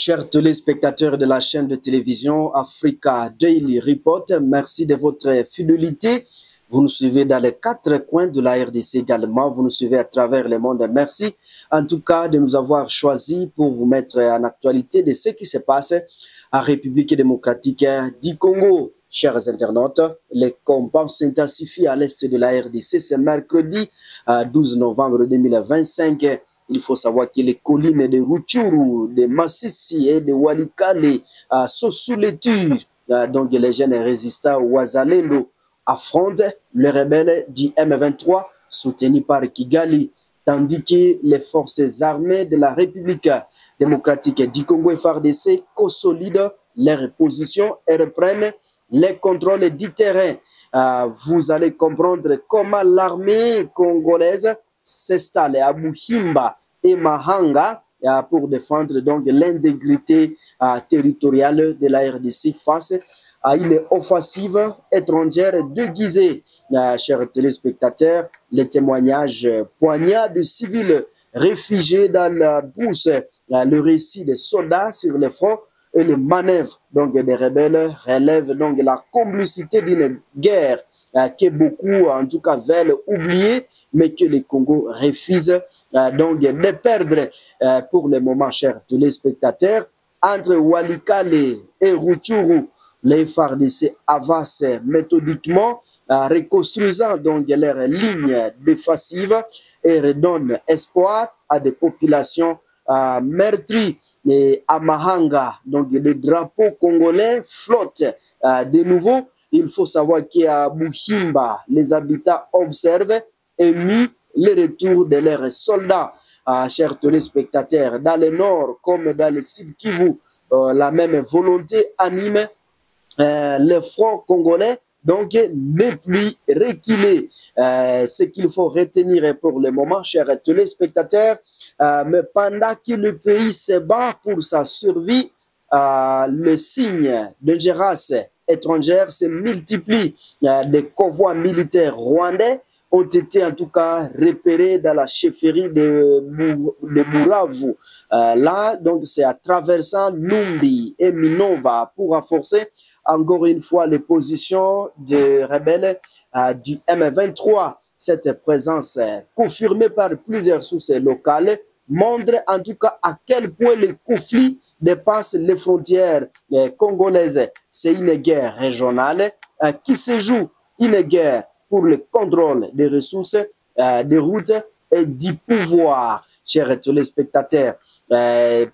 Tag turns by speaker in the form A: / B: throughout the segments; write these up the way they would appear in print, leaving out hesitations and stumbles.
A: Chers téléspectateurs de la chaîne de télévision Africa Daily Report, merci de votre fidélité. Vous nous suivez dans les 4 coins de la RDC également, vous nous suivez à travers le monde. Merci en tout cas de nous avoir choisis pour vous mettre en actualité de ce qui se passe en République démocratique du Congo. Chers internautes, les combats s'intensifient à l'est de la RDC ce mercredi 12 novembre 2025. Il faut savoir que les collines de Rutshuru, de Massissi et de Walikale sont sous les tirs. Donc les jeunes résistants Wazalendo affrontent les rebelles du M23 soutenus par Kigali, tandis que les forces armées de la République démocratique du Congo FARDC consolident leurs positions et reprennent les contrôles du terrain. Vous allez comprendre comment l'armée congolaise s'installe à Buhimba et Mahanga pour défendre donc l'intégrité territoriale de la RDC face à une offensive étrangère déguisée. Chers téléspectateurs, les témoignages poignards de civils réfugiés dans la brousse, le récit des soldats sur le front et les manœuvres donc des rebelles relèvent donc la complicité d'une guerre que beaucoup en tout cas veulent oublier, mais que le Congo refuse donc de perdre. Pour le moment, chers téléspectateurs, entre Walikale et Rutshuru, les FARDC avancent méthodiquement, reconstruisant donc leurs lignes défensives et redonnent espoir à des populations meurtries. Et à Mahanga, donc le drapeau congolais flotte de nouveau. Il faut savoir qu'à Buhimba, les habitants observent et mis le retour de leurs soldats. Chers téléspectateurs, dans le nord comme dans le sud Kivu, la même volonté anime le front congolais, donc ne plus reculer. Ce qu'il faut retenir pour le moment, chers téléspectateurs, mais pendant que le pays se bat pour sa survie, le signe d'ingérence étrangère se multiplie. Des convois militaires rwandais ont été en tout cas repérés dans la chefferie de Bukavu. Là, donc, c'est à traversant Numbi et Minova pour renforcer encore une fois les positions des rebelles du M23. Cette présence confirmée par plusieurs sources locales montre en tout cas à quel point le conflit dépasse les frontières congolaises. C'est une guerre régionale qui se joue, une guerre pour le contrôle des ressources, des routes et du pouvoir. Chers téléspectateurs,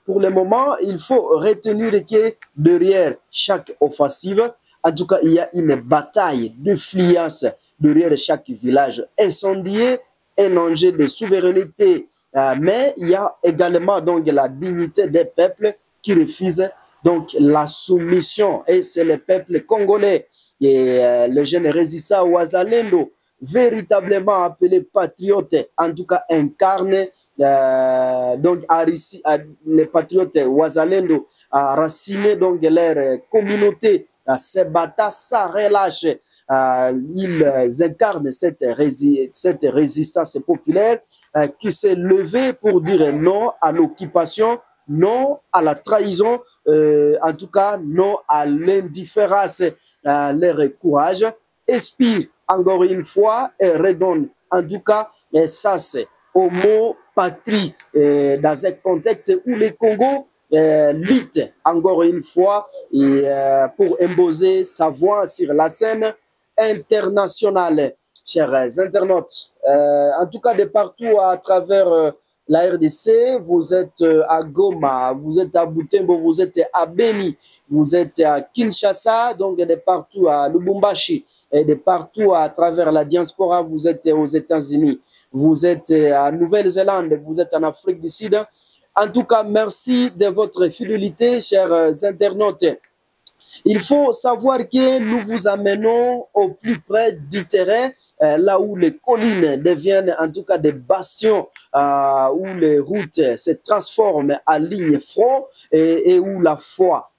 A: pour le moment, il faut retenir que derrière chaque offensive, en tout cas, il y a une bataille d'influence derrière chaque village incendié, un enjeu de souveraineté. Mais il y a également donc la dignité des peuples qui refusent donc la soumission. Et c'est le peuple congolais et les jeunes résistants Wazalendo, véritablement appelés patriotes, en tout cas incarnent donc les patriotes Wazalendo racinés donc leur communauté, se battent sans relâche. Ils incarnent cette résistance populaire qui s'est levée pour dire non à l'occupation, non à la trahison, en tout cas non à l'indifférence. Leur courage inspire encore une fois et redonne en tout cas sens au mot patrie dans un contexte où le Congo lutte encore une fois pour imposer sa voix sur la scène internationale. Chers internautes, en tout cas de partout à travers la RDC, vous êtes à Goma, vous êtes à Butembo, vous êtes à Beni, vous êtes à Kinshasa, donc de partout à Lubumbashi, et de partout à travers la diaspora, vous êtes aux États-Unis, vous êtes à Nouvelle-Zélande, vous êtes en Afrique du Sud. En tout cas, merci de votre fidélité, chers internautes. Il faut savoir que nous vous amenons au plus près du terrain, là où les collines deviennent en tout cas des bastions, où les routes se transforment en ligne front et où la foi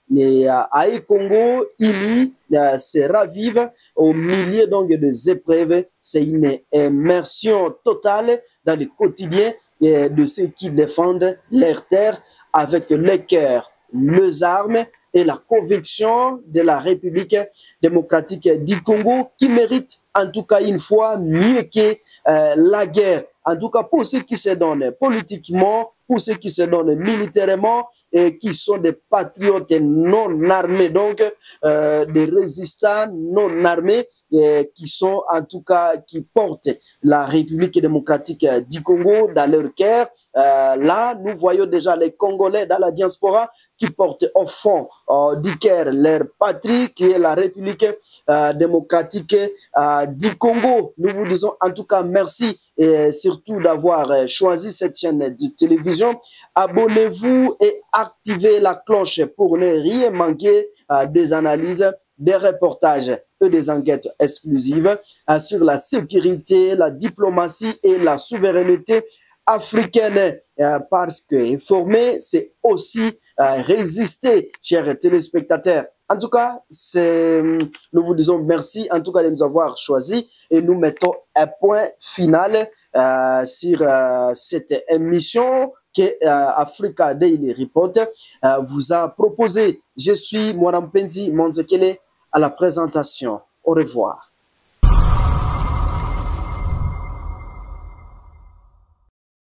A: à Congo unis se ravive au milieu donc des épreuves. C'est une immersion totale dans le quotidien de ceux qui défendent leur terre avec le cœur, les armes et la conviction de la République démocratique du Congo qui mérite en tout cas une fois mieux que la guerre. En tout cas pour ceux qui se donnent politiquement, pour ceux qui se donnent militairement et qui sont des patriotes non armés, donc des résistants non armés, qui sont en tout cas, qui portent la République démocratique du Congo dans leur cœur. Là, nous voyons déjà les Congolais dans la diaspora qui portent au fond du cœur leur patrie, qui est la République démocratique du Congo. Nous vous disons en tout cas merci et surtout d'avoir choisi cette chaîne de télévision. Abonnez-vous et activez la cloche pour ne rien manquer des analyses, des reportages et des enquêtes exclusives sur la sécurité, la diplomatie et la souveraineté africaine, parce que informer, c'est aussi résister, chers téléspectateurs. En tout cas, nous vous disons merci en tout cas de nous avoir choisis et nous mettons un point final sur cette émission que Africa Daily Report vous a proposé. Je suis Mwanampenzi Monzekele à la présentation. Au revoir.